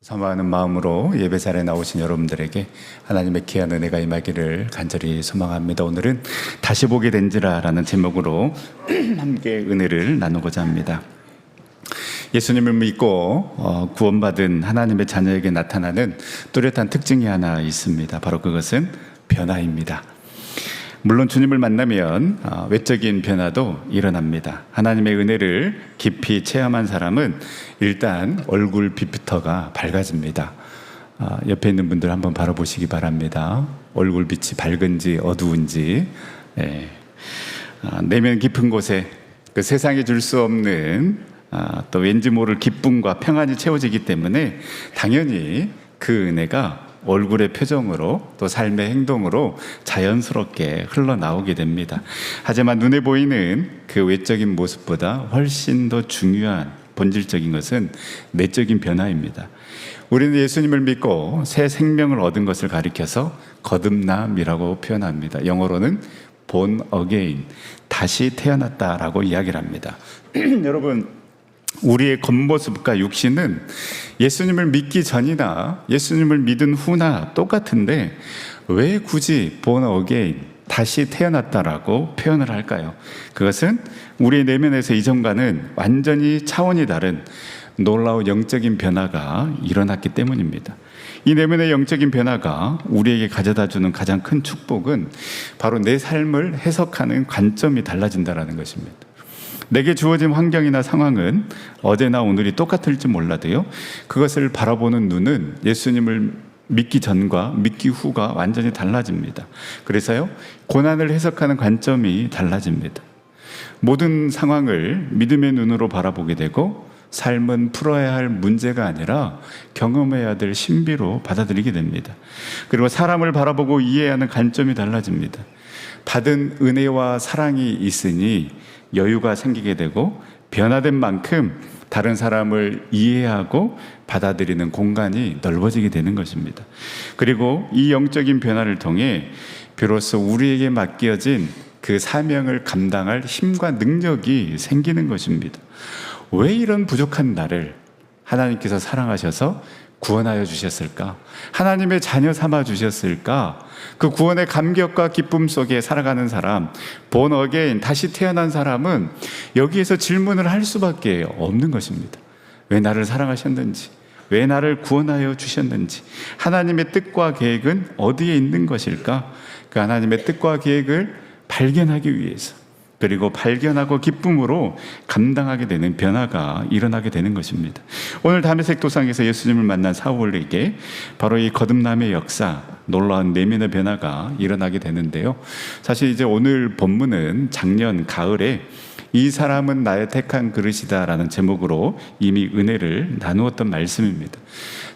사모하는 마음으로 예배 자리에 나오신 여러분들에게 하나님의 귀한 은혜가 임하기를 간절히 소망합니다. 오늘은 다시 보게 된지라 라는 제목으로 함께 은혜를 나누고자 합니다. 예수님을 믿고 구원받은 하나님의 자녀에게 나타나는 뚜렷한 특징이 하나 있습니다. 바로 그것은 변화입니다. 물론 주님을 만나면 외적인 변화도 일어납니다. 하나님의 은혜를 깊이 체험한 사람은 일단 얼굴 빛부터가 밝아집니다. 옆에 있는 분들 한번 바라보시기 바랍니다. 얼굴 빛이 밝은지 어두운지. 내면 깊은 곳에 그 세상에 줄 수 없는 또 왠지 모를 기쁨과 평안이 채워지기 때문에 당연히 그 은혜가 얼굴의 표정으로 또 삶의 행동으로 자연스럽게 흘러나오게 됩니다. 하지만 눈에 보이는 그 외적인 모습보다 훨씬 더 중요한 본질적인 것은 내적인 변화입니다. 우리는 예수님을 믿고 새 생명을 얻은 것을 가리켜서 거듭남이라고 표현합니다. 영어로는 born again, 다시 태어났다라고 이야기를 합니다. 여러분, 우리의 겉모습과 육신은 예수님을 믿기 전이나 예수님을 믿은 후나 똑같은데 왜 굳이 born again, 다시 태어났다라고 표현을 할까요? 그것은 우리의 내면에서 이전과는 완전히 차원이 다른 놀라운 영적인 변화가 일어났기 때문입니다. 이 내면의 영적인 변화가 우리에게 가져다주는 가장 큰 축복은 바로 내 삶을 해석하는 관점이 달라진다는 것입니다. 내게 주어진 환경이나 상황은 어제나 오늘이 똑같을지 몰라도요, 그것을 바라보는 눈은 예수님을 믿기 전과 믿기 후가 완전히 달라집니다. 그래서요, 고난을 해석하는 관점이 달라집니다. 모든 상황을 믿음의 눈으로 바라보게 되고 삶은 풀어야 할 문제가 아니라 경험해야 될 신비로 받아들이게 됩니다. 그리고 사람을 바라보고 이해하는 관점이 달라집니다. 받은 은혜와 사랑이 있으니 여유가 생기게 되고 변화된 만큼 다른 사람을 이해하고 받아들이는 공간이 넓어지게 되는 것입니다. 그리고 이 영적인 변화를 통해 비로소 우리에게 맡겨진 그 사명을 감당할 힘과 능력이 생기는 것입니다. 왜 이런 부족한 나를 하나님께서 사랑하셔서 구원하여 주셨을까? 하나님의 자녀 삼아 주셨을까? 그 구원의 감격과 기쁨 속에 살아가는 사람, born again, 다시 태어난 사람은 여기에서 질문을 할 수밖에 없는 것입니다. 왜 나를 사랑하셨는지, 왜 나를 구원하여 주셨는지, 하나님의 뜻과 계획은 어디에 있는 것일까? 그 하나님의 뜻과 계획을 발견하기 위해서, 그리고 발견하고 기쁨으로 감당하게 되는 변화가 일어나게 되는 것입니다. 오늘 다메섹 도상에서 예수님을 만난 사울에게 바로 이 거듭남의 역사, 놀라운 내면의 변화가 일어나게 되는데요. 사실 이제 오늘 본문은 작년 가을에 이 사람은 나의 택한 그릇이다라는 제목으로 이미 은혜를 나누었던 말씀입니다.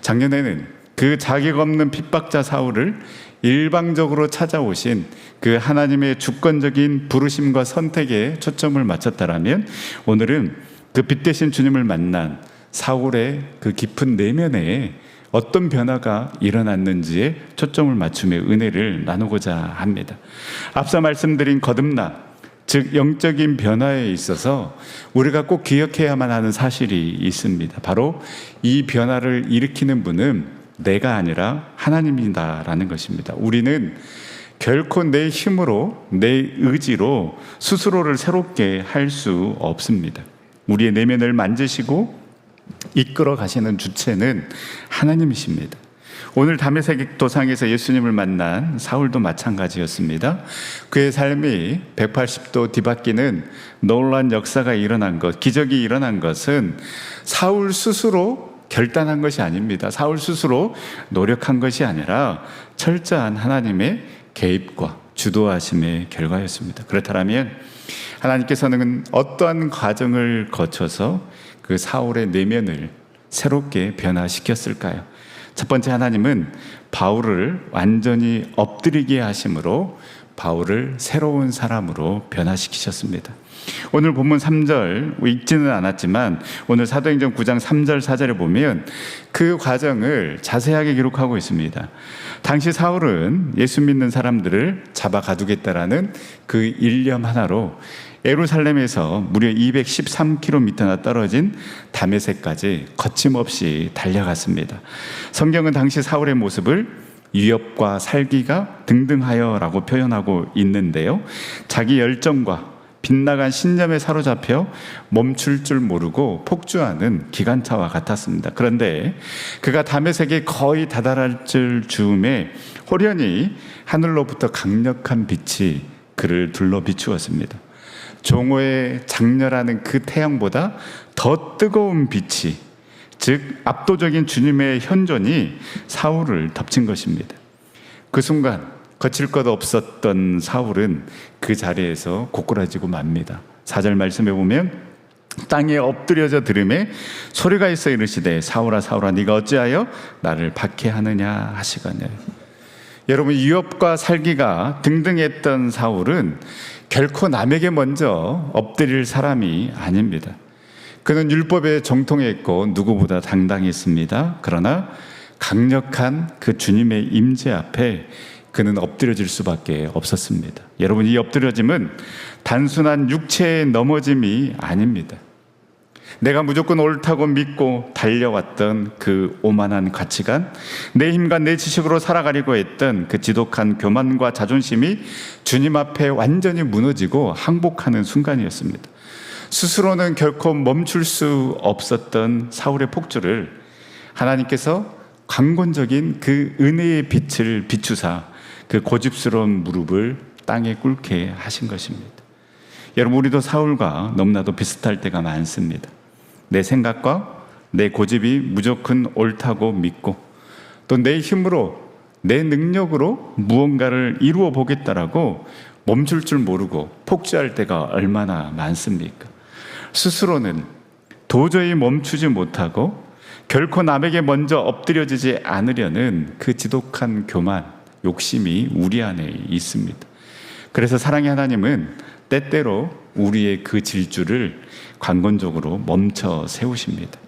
작년에는 그 자격 없는 핍박자 사울을 일방적으로 찾아오신 그 하나님의 주권적인 부르심과 선택에 초점을 맞췄다라면, 오늘은 그 빛 대신 주님을 만난 사울의 그 깊은 내면에 어떤 변화가 일어났는지에 초점을 맞추며 은혜를 나누고자 합니다. 앞서 말씀드린 거듭남, 즉 영적인 변화에 있어서 우리가 꼭 기억해야만 하는 사실이 있습니다. 바로 이 변화를 일으키는 분은 내가 아니라 하나님이다라는 것입니다. 우리는 결코 내 힘으로, 내 의지로 스스로를 새롭게 할 수 없습니다. 우리의 내면을 만지시고 이끌어 가시는 주체는 하나님이십니다. 오늘 다메섹 도상에서 예수님을 만난 사울도 마찬가지였습니다. 그의 삶이 180도 뒤바뀌는 놀라운 역사가 일어난 것, 기적이 일어난 것은 사울 스스로 결단한 것이 아닙니다. 사울 스스로 노력한 것이 아니라 철저한 하나님의 개입과 주도하심의 결과였습니다. 그렇다면 하나님께서는 어떠한 과정을 거쳐서 그 사울의 내면을 새롭게 변화시켰을까요? 첫 번째, 하나님은 바울을 완전히 엎드리게 하심으로 바울을 새로운 사람으로 변화시키셨습니다. 오늘 본문 3절 읽지는 않았지만 오늘 사도행전 9장 3절 4절에 보면 그 과정을 자세하게 기록하고 있습니다. 당시 사울은 예수 믿는 사람들을 잡아 가두겠다라는 그 일념 하나로 예루살렘에서 무려 213km나 떨어진 다메섹까지 거침없이 달려갔습니다. 성경은 당시 사울의 모습을 위협과 살기가 등등하여라고 표현하고 있는데요. 자기 열정과 빗나간 신념에 사로잡혀 멈출 줄 모르고 폭주하는 기관차와 같았습니다. 그런데 그가 다메섹에 거의 다다를 즈음에 호련히 하늘로부터 강력한 빛이 그를 둘러 비추었습니다. 종호의 장렬하는 그 태양보다 더 뜨거운 빛이, 즉 압도적인 주님의 현존이 사울을 덮친 것입니다. 그 순간 거칠 것 없었던 사울은 그 자리에서 고꾸라지고 맙니다. 4절 말씀에 보면 땅에 엎드려져 들음에 소리가 있어 이르시되 사울아 사울아 네가 어찌하여 나를 박해하느냐 하시거늘. 여러분, 위협과 살기가 등등했던 사울은 결코 남에게 먼저 엎드릴 사람이 아닙니다. 그는 율법에 정통했고 누구보다 당당했습니다. 그러나 강력한 그 주님의 임재 앞에 그는 엎드려질 수밖에 없었습니다. 여러분, 이 엎드려짐은 단순한 육체의 넘어짐이 아닙니다. 내가 무조건 옳다고 믿고 달려왔던 그 오만한 가치관, 내 힘과 내 지식으로 살아가려고 했던 그 지독한 교만과 자존심이 주님 앞에 완전히 무너지고 항복하는 순간이었습니다. 스스로는 결코 멈출 수 없었던 사울의 폭주를 하나님께서 강권적인 그 은혜의 빛을 비추사 그 고집스러운 무릎을 땅에 꿇게 하신 것입니다. 여러분, 우리도 사울과 너무나도 비슷할 때가 많습니다. 내 생각과 내 고집이 무조건 옳다고 믿고 또 내 힘으로 내 능력으로 무언가를 이루어 보겠다라고 멈출 줄 모르고 폭주할 때가 얼마나 많습니까? 스스로는 도저히 멈추지 못하고 결코 남에게 먼저 엎드려지지 않으려는 그 지독한 교만, 욕심이 우리 안에 있습니다. 그래서 사랑의 하나님은 때때로 우리의 그 질주를 강권적으로 멈춰 세우십니다.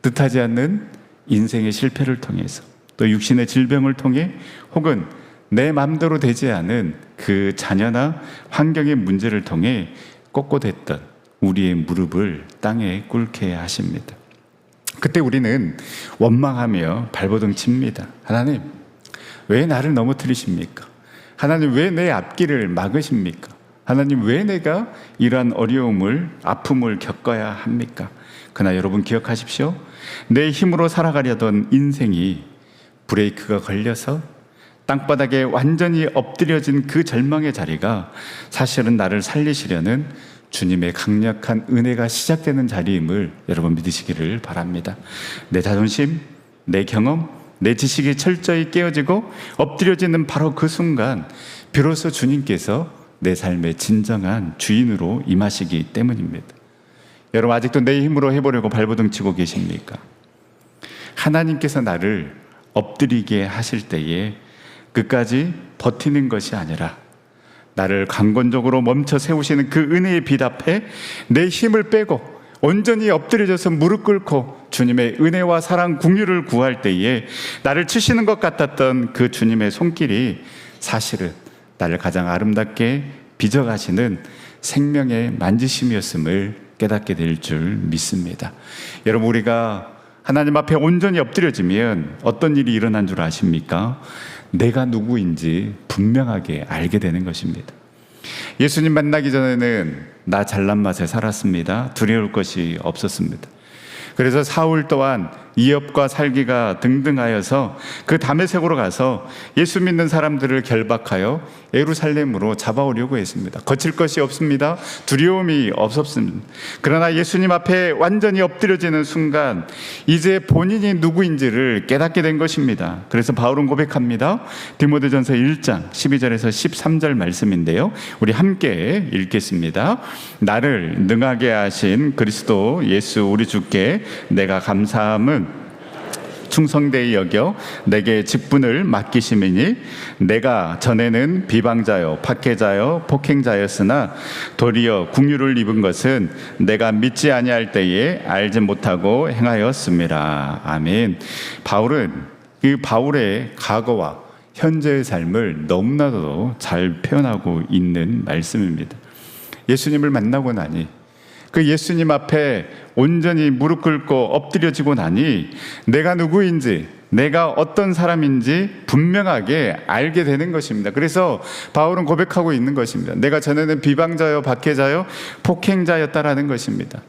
뜻하지 않는 인생의 실패를 통해서 또 육신의 질병을 통해 혹은 내 마음대로 되지 않은 그 자녀나 환경의 문제를 통해 꼿꼿했던 우리의 무릎을 땅에 꿇게 하십니다. 그때 우리는 원망하며 발버둥 칩니다. 하나님, 왜 나를 넘어뜨리십니까? 하나님, 왜 내 앞길을 막으십니까? 하나님, 왜 내가 이러한 어려움을, 아픔을 겪어야 합니까? 그러나 여러분 기억하십시오. 내 힘으로 살아가려던 인생이 브레이크가 걸려서 땅바닥에 완전히 엎드려진 그 절망의 자리가 사실은 나를 살리시려는 주님의 강력한 은혜가 시작되는 자리임을 여러분 믿으시기를 바랍니다. 내 자존심, 내 경험, 내 지식이 철저히 깨어지고 엎드려지는 바로 그 순간 비로소 주님께서 내 삶의 진정한 주인으로 임하시기 때문입니다. 여러분, 아직도 내 힘으로 해보려고 발버둥 치고 계십니까? 하나님께서 나를 엎드리게 하실 때에 끝까지 버티는 것이 아니라 나를 강권적으로 멈춰 세우시는 그 은혜의 빛 앞에 내 힘을 빼고 온전히 엎드려져서 무릎 꿇고 주님의 은혜와 사랑, 긍휼을 구할 때에 나를 치시는 것 같았던 그 주님의 손길이 사실은 나를 가장 아름답게 빚어가시는 생명의 만지심이었음을 깨닫게 될 줄 믿습니다. 여러분, 우리가 하나님 앞에 온전히 엎드려지면 어떤 일이 일어난 줄 아십니까? 내가 누구인지 분명하게 알게 되는 것입니다. 예수님 만나기 전에는 나 잘난 맛에 살았습니다. 두려울 것이 없었습니다. 그래서 사울 또한 위협과 살기가 등등하여서 그 다메섹으로 가서 예수 믿는 사람들을 결박하여 예루살렘으로 잡아오려고 했습니다. 거칠 것이 없습니다. 두려움이 없었습니다. 그러나 예수님 앞에 완전히 엎드려지는 순간 이제 본인이 누구인지를 깨닫게 된 것입니다. 그래서 바울은 고백합니다. 디모데전서 1장 12절에서 13절 말씀인데요, 우리 함께 읽겠습니다. 나를 능하게 하신 그리스도 예수 우리 주께 내가 감사함은 충성되이 여겨 내게 직분을 맡기심이니 내가 전에는 비방자요 박해자요 폭행자였으나 도리어 긍휼을 입은 것은 내가 믿지 아니할 때에 알지 못하고 행하였습니다. 아멘. 바울은 그 바울의 과거와 현재의 삶을 너무나도 잘 표현하고 있는 말씀입니다. 예수님을 만나고 나니, 그 예수님 앞에 온전히 무릎 꿇고 엎드려지고 나니 내가 누구인지, 내가 어떤 사람인지 분명하게 알게 되는 것입니다. 그래서 바울은 고백하고 있는 것입니다. 내가 전에는 비방자요, 박해자요, 폭행자였다라는 것입니다.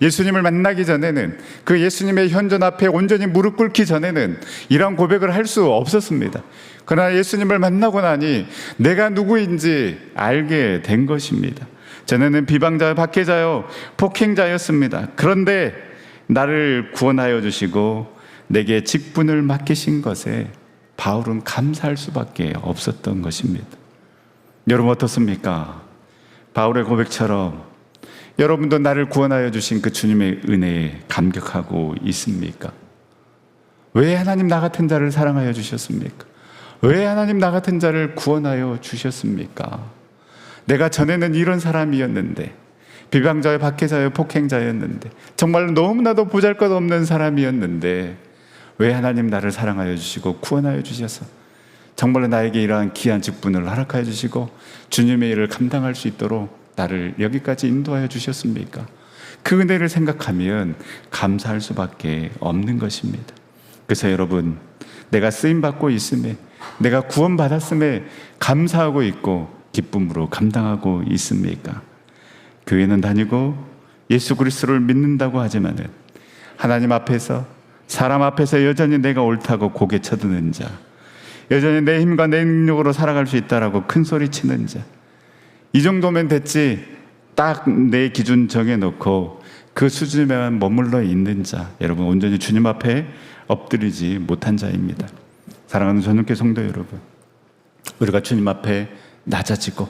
예수님을 만나기 전에는, 그 예수님의 현존 앞에 온전히 무릎 꿇기 전에는 이런 고백을 할 수 없었습니다. 그러나 예수님을 만나고 나니 내가 누구인지 알게 된 것입니다. 전에는 비방자요, 박해자요, 폭행자였습니다. 그런데 나를 구원하여 주시고 내게 직분을 맡기신 것에 바울은 감사할 수밖에 없었던 것입니다. 여러분 어떻습니까? 바울의 고백처럼 여러분도 나를 구원하여 주신 그 주님의 은혜에 감격하고 있습니까? 왜 하나님 나 같은 자를 사랑하여 주셨습니까? 왜 하나님 나 같은 자를 구원하여 주셨습니까? 내가 전에는 이런 사람이었는데, 비방자요, 박해자요, 폭행자였는데, 정말 너무나도 보잘것없는 사람이었는데 왜 하나님 나를 사랑하여 주시고 구원하여 주셔서 정말로 나에게 이러한 귀한 직분을 허락하여 주시고 주님의 일을 감당할 수 있도록 나를 여기까지 인도하여 주셨습니까? 그 은혜를 생각하면 감사할 수밖에 없는 것입니다. 그래서 여러분, 내가 쓰임받고 있음에, 내가 구원받았음에 감사하고 있고 기쁨으로 감당하고 있습니까? 교회는 다니고 예수 그리스도를 믿는다고 하지만은 하나님 앞에서, 사람 앞에서 여전히 내가 옳다고 고개 쳐드는 자, 여전히 내 힘과 내 능력으로 살아갈 수 있다라고 큰 소리 치는 자, 이 정도면 됐지, 딱 내 기준 정해놓고 그 수준에만 머물러 있는 자, 여러분 온전히 주님 앞에 엎드리지 못한 자입니다. 사랑하는 전육교 성도 여러분, 우리가 주님 앞에 낮아지고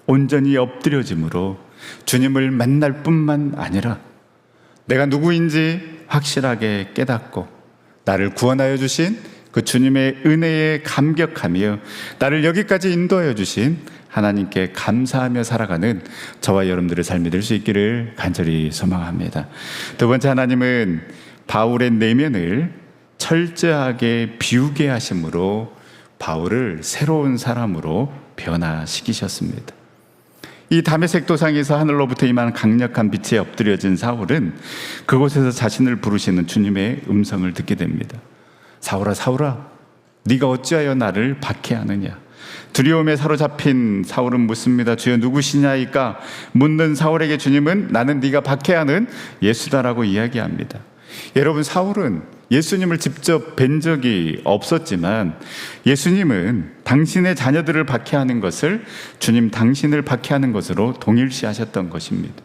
온전히 엎드려짐으로 주님을 만날 뿐만 아니라 내가 누구인지 확실하게 깨닫고 나를 구원하여 주신 그 주님의 은혜에 감격하며 나를 여기까지 인도하여 주신 하나님께 감사하며 살아가는 저와 여러분들의 삶이 될 수 있기를 간절히 소망합니다. 두 번째, 하나님은 바울의 내면을 철저하게 비우게 하심으로 바울을 새로운 사람으로 변화시키셨습니다. 이 다메섹 도상에서 하늘로부터 임한 강력한 빛에 엎드려진 사울은 그곳에서 자신을 부르시는 주님의 음성을 듣게 됩니다. 사울아, 사울아, 네가 어찌하여 나를 박해하느냐? 두려움에 사로잡힌 사울은 묻습니다. 주여, 누구시냐이까? 묻는 사울에게 주님은 나는 네가 박해하는 예수다라고 이야기합니다. 여러분, 사울은 예수님을 직접 뵌 적이 없었지만 예수님은 당신의 자녀들을 박해하는 것을 주님 당신을 박해하는 것으로 동일시하셨던 것입니다.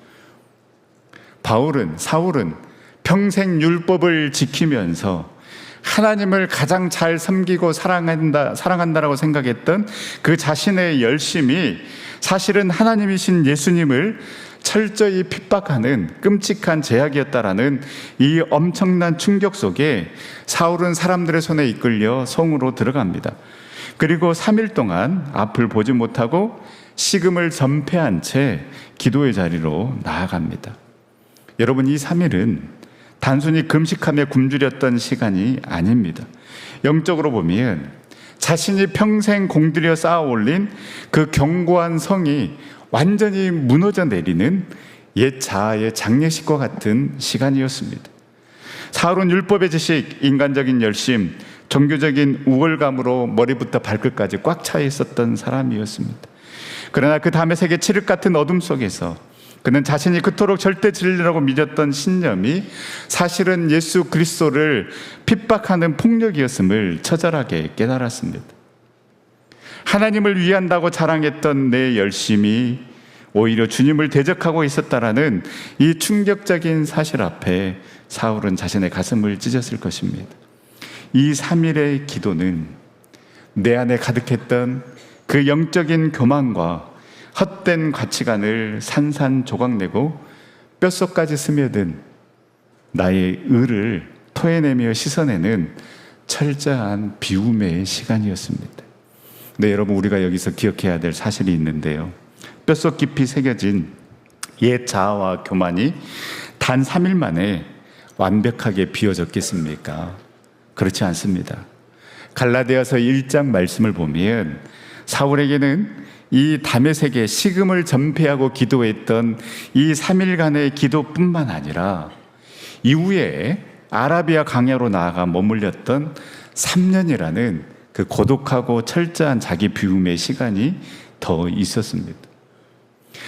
사울은 평생 율법을 지키면서 하나님을 가장 잘 섬기고 사랑한다라고 생각했던 그 자신의 열심이 사실은 하나님이신 예수님을 철저히 핍박하는 끔찍한 제약이었다라는 이 엄청난 충격 속에 사울은 사람들의 손에 이끌려 성으로 들어갑니다. 그리고 3일 동안 앞을 보지 못하고 식음을 전폐한 채 기도의 자리로 나아갑니다. 여러분, 이 3일은 단순히 금식하며 굶주렸던 시간이 아닙니다. 영적으로 보면 자신이 평생 공들여 쌓아 올린 그 견고한 성이 완전히 무너져 내리는 옛 자아의 장례식과 같은 시간이었습니다. 사울은 율법의 지식, 인간적인 열심, 종교적인 우월감으로 머리부터 발끝까지 꽉 차 있었던 사람이었습니다. 그러나 그 다메섹의 칠흑 같은 어둠 속에서 그는 자신이 그토록 절대 진리라고 믿었던 신념이 사실은 예수 그리스도를 핍박하는 폭력이었음을 처절하게 깨달았습니다. 하나님을 위한다고 자랑했던 내 열심이 오히려 주님을 대적하고 있었다라는 이 충격적인 사실 앞에 사울은 자신의 가슴을 찢었을 것입니다. 이 3일의 기도는 내 안에 가득했던 그 영적인 교만과 헛된 가치관을 산산조각내고 뼛속까지 스며든 나의 의를 토해내며 씻어내는 철저한 비움의 시간이었습니다. 네, 여러분, 우리가 여기서 기억해야 될 사실이 있는데요, 뼛속 깊이 새겨진 옛 자아와 교만이 단 3일 만에 완벽하게 비워졌겠습니까? 그렇지 않습니다. 갈라디아서 1장 말씀을 보면 사울에게는 이 다메섹에 식음을 전폐하고 기도했던 이 3일간의 기도뿐만 아니라 이후에 아라비아 광야로 나아가 머물렸던 3년이라는 그 고독하고 철저한 자기 비움의 시간이 더 있었습니다.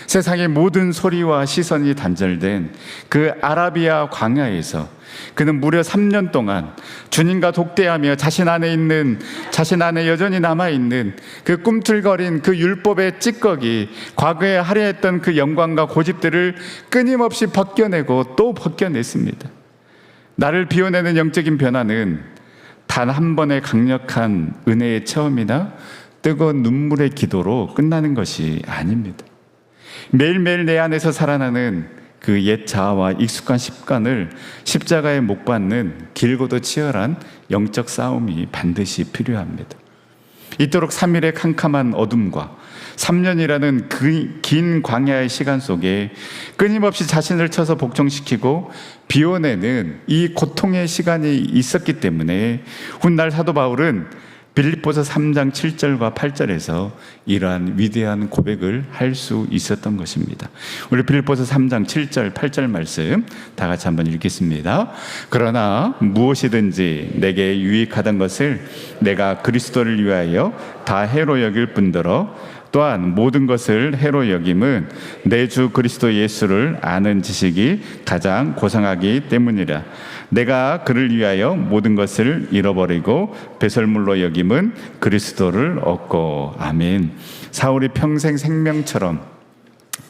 세상의 모든 소리와 시선이 단절된 그 아라비아 광야에서 그는 무려 3년 동안 주님과 독대하며 자신 안에 여전히 남아있는 그 꿈틀거린 그 율법의 찌꺼기, 과거에 하려 했던 그 영광과 고집들을 끊임없이 벗겨내고 또 벗겨냈습니다. 나를 비워내는 영적인 변화는 단 한 번의 강력한 은혜의 체험이나 뜨거운 눈물의 기도로 끝나는 것이 아닙니다. 매일매일 내 안에서 살아나는 그 옛 자아와 익숙한 습관을 십자가에 못 박는 길고도 치열한 영적 싸움이 반드시 필요합니다. 이토록 3일의 캄캄한 어둠과 3년이라는 그 긴 광야의 시간 속에 끊임없이 자신을 쳐서 복종시키고 비워내는 이 고통의 시간이 있었기 때문에 훗날 사도 바울은 빌립보서 3장 7절과 8절에서 이러한 위대한 고백을 할 수 있었던 것입니다. 우리 빌립보서 3장 7절 8절 말씀 다 같이 한번 읽겠습니다. 그러나 무엇이든지 내게 유익하던 것을 내가 그리스도를 위하여 다 해로 여길 뿐더러 또한 모든 것을 해로 여김은 내 주 그리스도 예수를 아는 지식이 가장 고상하기 때문이라. 내가 그를 위하여 모든 것을 잃어버리고 배설물로 여김은 그리스도를 얻고. 아멘. 사울이 평생 생명처럼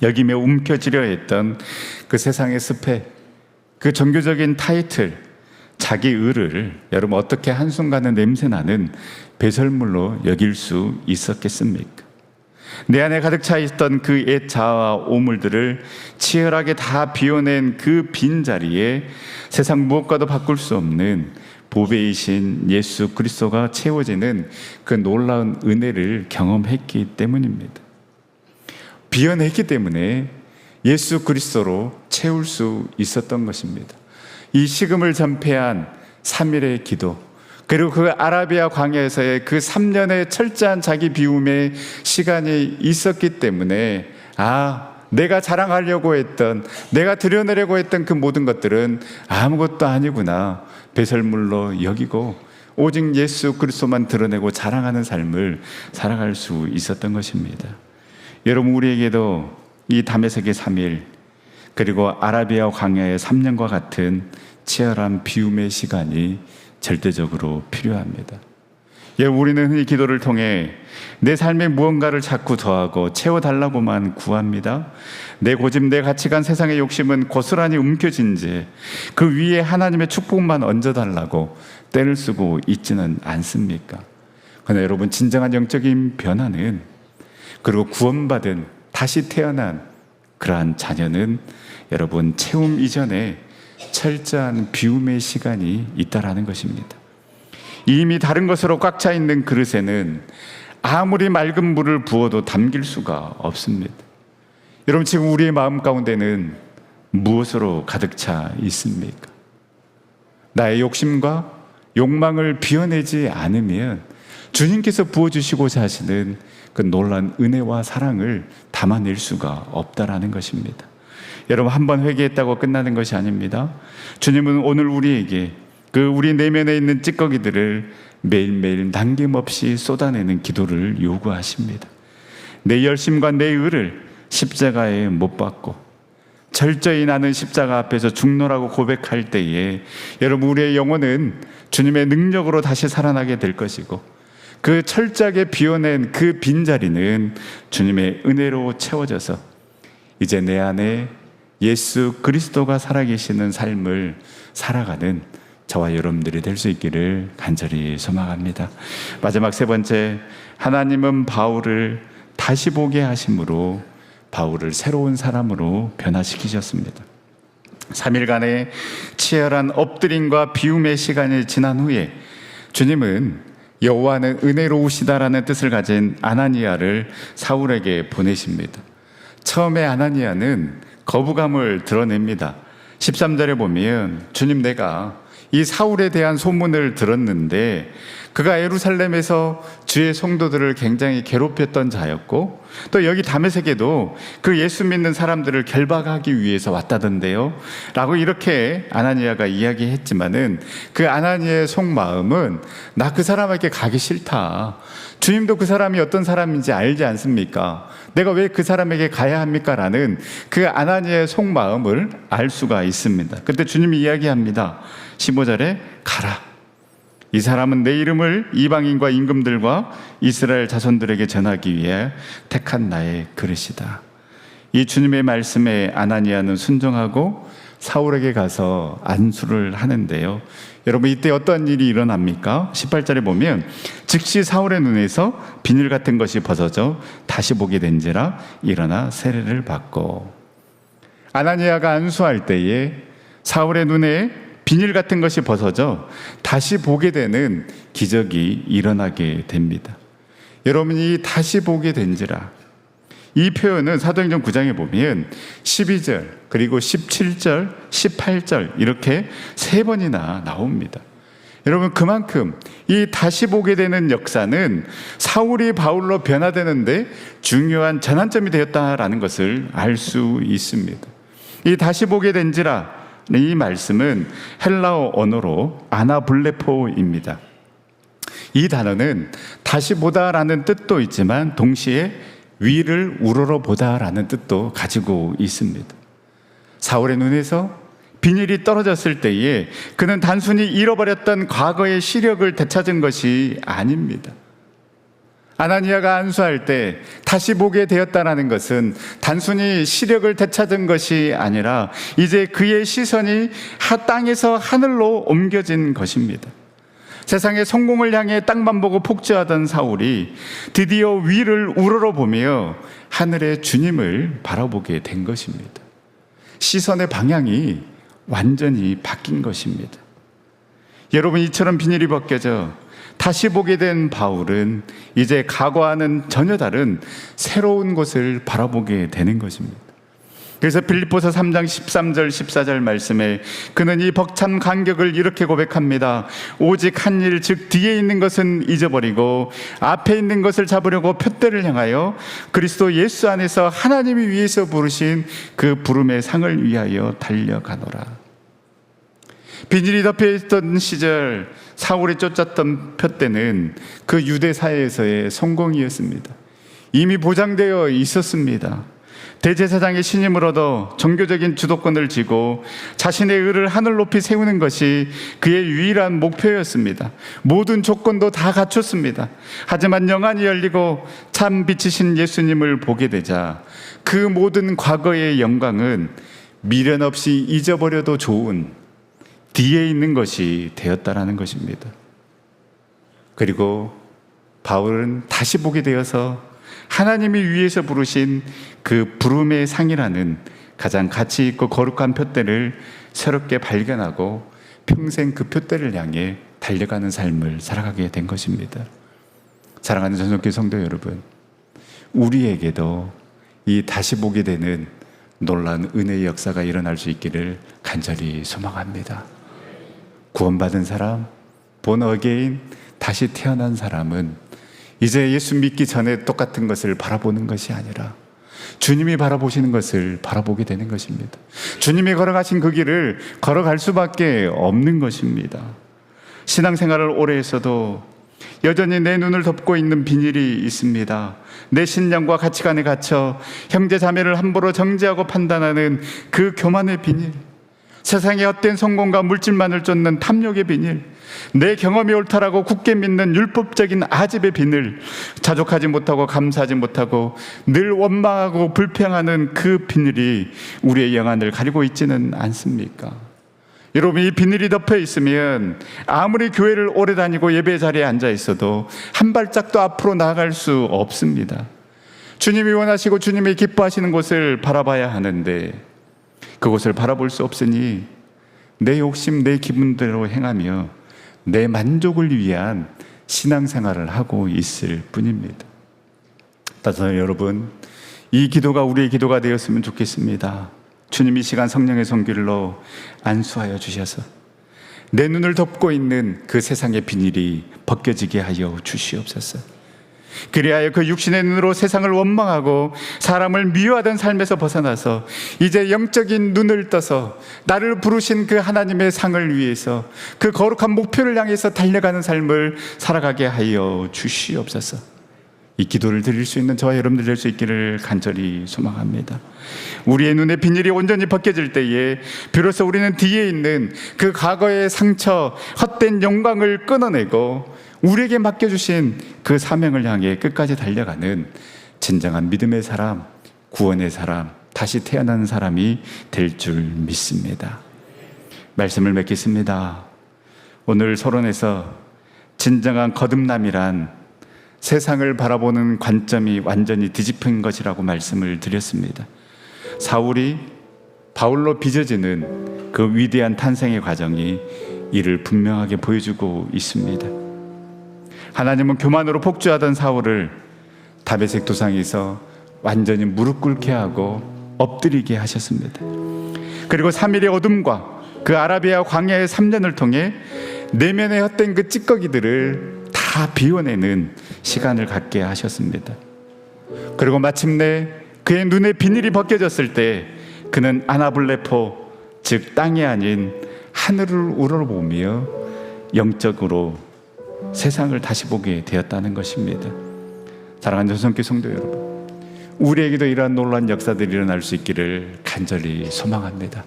여기며 움켜쥐려 했던 그 세상의 습해, 그 종교적인 타이틀, 자기 의를 여러분 어떻게 한순간에 냄새나는 배설물로 여길 수 있었겠습니까? 내 안에 가득 차 있던 그 옛 자아와 오물들을 치열하게 다 비워낸 그 빈자리에 세상 무엇과도 바꿀 수 없는 보배이신 예수 그리스도가 채워지는 그 놀라운 은혜를 경험했기 때문입니다. 비워냈기 때문에 예수 그리스도로 채울 수 있었던 것입니다. 이 식음을 전폐한 3일의 기도, 그리고 그 아라비아 광야에서의 그 3년의 철저한 자기 비움의 시간이 있었기 때문에 내가 자랑하려고 했던, 내가 드러내려고 했던 그 모든 것들은 아무것도 아니구나, 배설물로 여기고 오직 예수 그리스도만 드러내고 자랑하는 삶을 살아갈 수 있었던 것입니다. 여러분, 우리에게도 이 다메섹의 3일 그리고 아라비아 광야의 3년과 같은 치열한 비움의 시간이 절대적으로 필요합니다. 우리는 흔히 기도를 통해 내 삶에 무언가를 자꾸 더하고 채워달라고만 구합니다. 내 고집, 내 가치관, 세상의 욕심은 고스란히 움켜쥔 채 그 위에 하나님의 축복만 얹어달라고 때를 쓰고 있지는 않습니까? 그러나 여러분, 진정한 영적인 변화는, 그리고 구원받은 다시 태어난 그러한 자녀는 여러분 채움 이전에 철저한 비움의 시간이 있다라는 것입니다. 이미 다른 것으로 꽉 차 있는 그릇에는 아무리 맑은 물을 부어도 담길 수가 없습니다. 여러분, 지금 우리의 마음 가운데는 무엇으로 가득 차 있습니까? 나의 욕심과 욕망을 비워내지 않으면 주님께서 부어주시고자 하시는 그 놀라운 은혜와 사랑을 담아낼 수가 없다라는 것입니다. 여러분, 한번 회개했다고 끝나는 것이 아닙니다. 주님은 오늘 우리에게 그 우리 내면에 있는 찌꺼기들을 매일매일 남김없이 쏟아내는 기도를 요구하십니다. 내 열심과 내 의를 십자가에 못 박고 철저히 나는 십자가 앞에서 죽노라고 고백할 때에 여러분, 우리의 영혼은 주님의 능력으로 다시 살아나게 될 것이고, 그 철저하게 비워낸 그 빈자리는 주님의 은혜로 채워져서 이제 내 안에 예수 그리스도가 살아계시는 삶을 살아가는 저와 여러분들이 될 수 있기를 간절히 소망합니다. 마지막 세 번째, 하나님은 바울을 다시 보게 하심으로 바울을 새로운 사람으로 변화시키셨습니다. 3일간의 치열한 엎드림과 비움의 시간이 지난 후에 주님은 여호와는 은혜로우시다라는 뜻을 가진 아나니아를 사울에게 보내십니다. 처음에 아나니아는 거부감을 드러냅니다. 13절에 보면 주님, 내가 이 사울에 대한 소문을 들었는데 그가 예루살렘에서 주의 성도들을 굉장히 괴롭혔던 자였고 또 여기 다메섹에도 그 예수 믿는 사람들을 결박하기 위해서 왔다던데요 라고 이렇게 아나니아가 이야기했지만은 그 아나니아의 속마음은 나 그 사람에게 가기 싫다. 주님도 그 사람이 어떤 사람인지 알지 않습니까? 내가 왜 그 사람에게 가야 합니까? 라는 그 아나니아의 속마음을 알 수가 있습니다. 그때 주님이 이야기합니다. 15절에 가라. 이 사람은 내 이름을 이방인과 임금들과 이스라엘 자손들에게 전하기 위해 택한 나의 그릇이다. 이 주님의 말씀에 아나니아는 순종하고 사울에게 가서 안수를 하는데요. 여러분 이때 어떤 일이 일어납니까? 18절에 보면 즉시 사울의 눈에서 비늘 같은 것이 벗어져 다시 보게 된지라 일어나 세례를 받고. 아나니아가 안수할 때에 사울의 눈에 비닐 같은 것이 벗어져 다시 보게 되는 기적이 일어나게 됩니다. 여러분이 다시 보게 된지라, 이 표현은 사도행전 9장에 보면 12절 그리고 17절 18절 이렇게 3번이나 나옵니다. 여러분 그만큼 이 다시 보게 되는 역사는 사울이 바울로 변화되는데 중요한 전환점이 되었다라는 것을 알 수 있습니다. 이 다시 보게 된지라, 이 말씀은 헬라어 언어로 아나블레포입니다. 이 단어는 다시 보다라는 뜻도 있지만 동시에 위를 우러러 보다라는 뜻도 가지고 있습니다. 사울의 눈에서 비닐이 떨어졌을 때에 그는 단순히 잃어버렸던 과거의 시력을 되찾은 것이 아닙니다. 아나니아가 안수할 때 다시 보게 되었다는 것은 단순히 시력을 되찾은 것이 아니라 이제 그의 시선이 땅에서 하늘로 옮겨진 것입니다. 세상의 성공을 향해 땅만 보고 폭주하던 사울이 드디어 위를 우러러 보며 하늘의 주님을 바라보게 된 것입니다. 시선의 방향이 완전히 바뀐 것입니다. 여러분 이처럼 비닐이 벗겨져 다시 보게 된 바울은 이제 과거와는 전혀 다른 새로운 것을 바라보게 되는 것입니다. 그래서 빌립보서 3장 13절 14절 말씀에 그는 이 벅찬 간격을 이렇게 고백합니다. 오직 한 일, 즉 뒤에 있는 것은 잊어버리고 앞에 있는 것을 잡으려고 표대를 향하여 그리스도 예수 안에서 하나님이 위에서 부르신 그 부름의 상을 위하여 달려가노라. 비닐이 덮여있던 시절 사울이 쫓았던 표대는 그 유대 사회에서의 성공이었습니다. 이미 보장되어 있었습니다. 대제사장의 신임을 얻어 종교적인 주도권을 쥐고 자신의 의를 하늘 높이 세우는 것이 그의 유일한 목표였습니다. 모든 조건도 다 갖췄습니다. 하지만 영안이 열리고 참 빛이신 예수님을 보게 되자 그 모든 과거의 영광은 미련 없이 잊어버려도 좋은 뒤에 있는 것이 되었다라는 것입니다. 그리고 바울은 다시 보게 되어서 하나님이 위에서 부르신 그 부름의 상이라는 가장 가치 있고 거룩한 표대를 새롭게 발견하고 평생 그 표대를 향해 달려가는 삶을 살아가게 된 것입니다. 사랑하는 전성교회 성도 여러분, 우리에게도 이 다시 보게 되는 놀라운 은혜의 역사가 일어날 수 있기를 간절히 소망합니다. 구원받은 사람, 본 어게인, 다시 태어난 사람은 이제 예수 믿기 전에 똑같은 것을 바라보는 것이 아니라 주님이 바라보시는 것을 바라보게 되는 것입니다. 주님이 걸어가신 그 길을 걸어갈 수밖에 없는 것입니다. 신앙생활을 오래 했어도 여전히 내 눈을 덮고 있는 비닐이 있습니다. 내 신념과 가치관에 갇혀 형제 자매를 함부로 정죄하고 판단하는 그 교만의 비닐, 세상의 헛된 성공과 물질만을 쫓는 탐욕의 비닐, 내 경험이 옳다라고 굳게 믿는 율법적인 아집의 비늘, 자족하지 못하고 감사하지 못하고 늘 원망하고 불평하는 그 비늘이 우리의 영안을 가리고 있지는 않습니까? 여러분, 이 비늘이 덮여 있으면 아무리 교회를 오래 다니고 예배 자리에 앉아 있어도 한 발짝도 앞으로 나아갈 수 없습니다. 주님이 원하시고 주님이 기뻐하시는 곳을 바라봐야 하는데 그곳을 바라볼 수 없으니 내 욕심, 내 기분대로 행하며 내 만족을 위한 신앙생활을 하고 있을 뿐입니다. 따라서 여러분, 이 기도가 우리의 기도가 되었으면 좋겠습니다. 주님 이 시간 성령의 손길로 안수하여 주셔서 내 눈을 덮고 있는 그 세상의 비닐이 벗겨지게 하여 주시옵소서. 그리하여 그 육신의 눈으로 세상을 원망하고 사람을 미워하던 삶에서 벗어나서 이제 영적인 눈을 떠서 나를 부르신 그 하나님의 상을 위해서 그 거룩한 목표를 향해서 달려가는 삶을 살아가게 하여 주시옵소서. 이 기도를 드릴 수 있는 저와 여러분들 될 수 있기를 간절히 소망합니다. 우리의 눈의 비닐이 온전히 벗겨질 때에 비로소 우리는 뒤에 있는 그 과거의 상처, 헛된 영광을 끊어내고 우리에게 맡겨주신 그 사명을 향해 끝까지 달려가는 진정한 믿음의 사람, 구원의 사람, 다시 태어나는 사람이 될 줄 믿습니다. 말씀을 맺겠습니다. 오늘 서론에서 진정한 거듭남이란 세상을 바라보는 관점이 완전히 뒤집힌 것이라고 말씀을 드렸습니다. 사울이 바울로 빚어지는 그 위대한 탄생의 과정이 이를 분명하게 보여주고 있습니다. 하나님은 교만으로 폭주하던 사울을 다메섹 도상에서 완전히 무릎 꿇게 하고 엎드리게 하셨습니다. 그리고 3일의 어둠과 그 아라비아 광야의 3년을 통해 내면에 헛된 그 찌꺼기들을 다 비워내는 시간을 갖게 하셨습니다. 그리고 마침내 그의 눈에 비닐이 벗겨졌을 때 그는 아나블레포, 즉 땅이 아닌 하늘을 우러보며 영적으로 세상을 다시 보게 되었다는 것입니다. 사랑하는 전성교 성도 여러분, 우리에게도 이러한 놀라운 역사들이 일어날 수 있기를 간절히 소망합니다.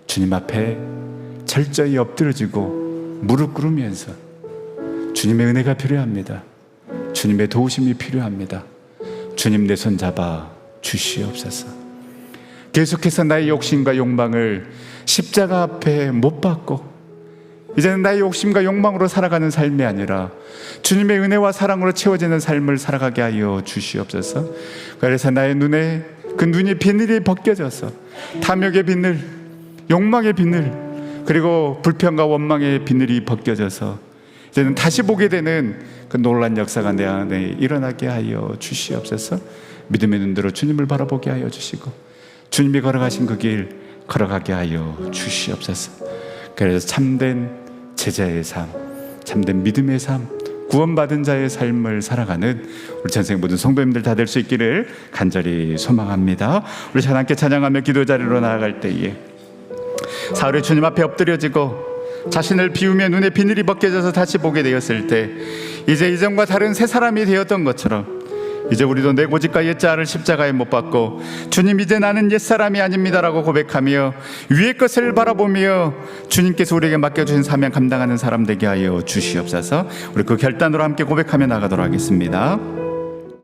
주님 앞에 철저히 엎드려지고 무릎 꿇으면서 주님의 은혜가 필요합니다. 주님의 도우심이 필요합니다. 주님 내 손 잡아 주시옵소서. 계속해서 나의 욕심과 욕망을 십자가 앞에 못 박고 이제는 나의 욕심과 욕망으로 살아가는 삶이 아니라 주님의 은혜와 사랑으로 채워지는 삶을 살아가게 하여 주시옵소서. 그래서 나의 눈에 그 눈이 비늘이 벗겨져서 탐욕의 비늘, 욕망의 비늘, 그리고 불평과 원망의 비늘이 벗겨져서 이제는 다시 보게 되는 그 놀라운 역사가 내 안에 일어나게 하여 주시옵소서. 믿음의 눈으로 주님을 바라보게 하여 주시고 주님이 걸어가신 그 길 걸어가게 하여 주시옵소서. 그래서 참된 제자의 삶, 참된 믿음의 삶, 구원받은 자의 삶을 살아가는 우리 전생 모든 성도님들 다 될 수 있기를 간절히 소망합니다. 우리 함께 찬양하며 기도 자리로 나아갈 때에 사울이 주님 앞에 엎드려지고 자신을 비우며 눈에 비늘이 벗겨져서 다시 보게 되었을 때 이제 이전과 다른 새 사람이 되었던 것처럼 이제 우리도 내 고집과 옛자를 십자가에 못 박고 주님 이제 나는 옛사람이 아닙니다라고 고백하며 위의 것을 바라보며 주님께서 우리에게 맡겨주신 사명 감당하는 사람 되게 하여 주시옵소서. 우리 그 결단으로 함께 고백하며 나가도록 하겠습니다.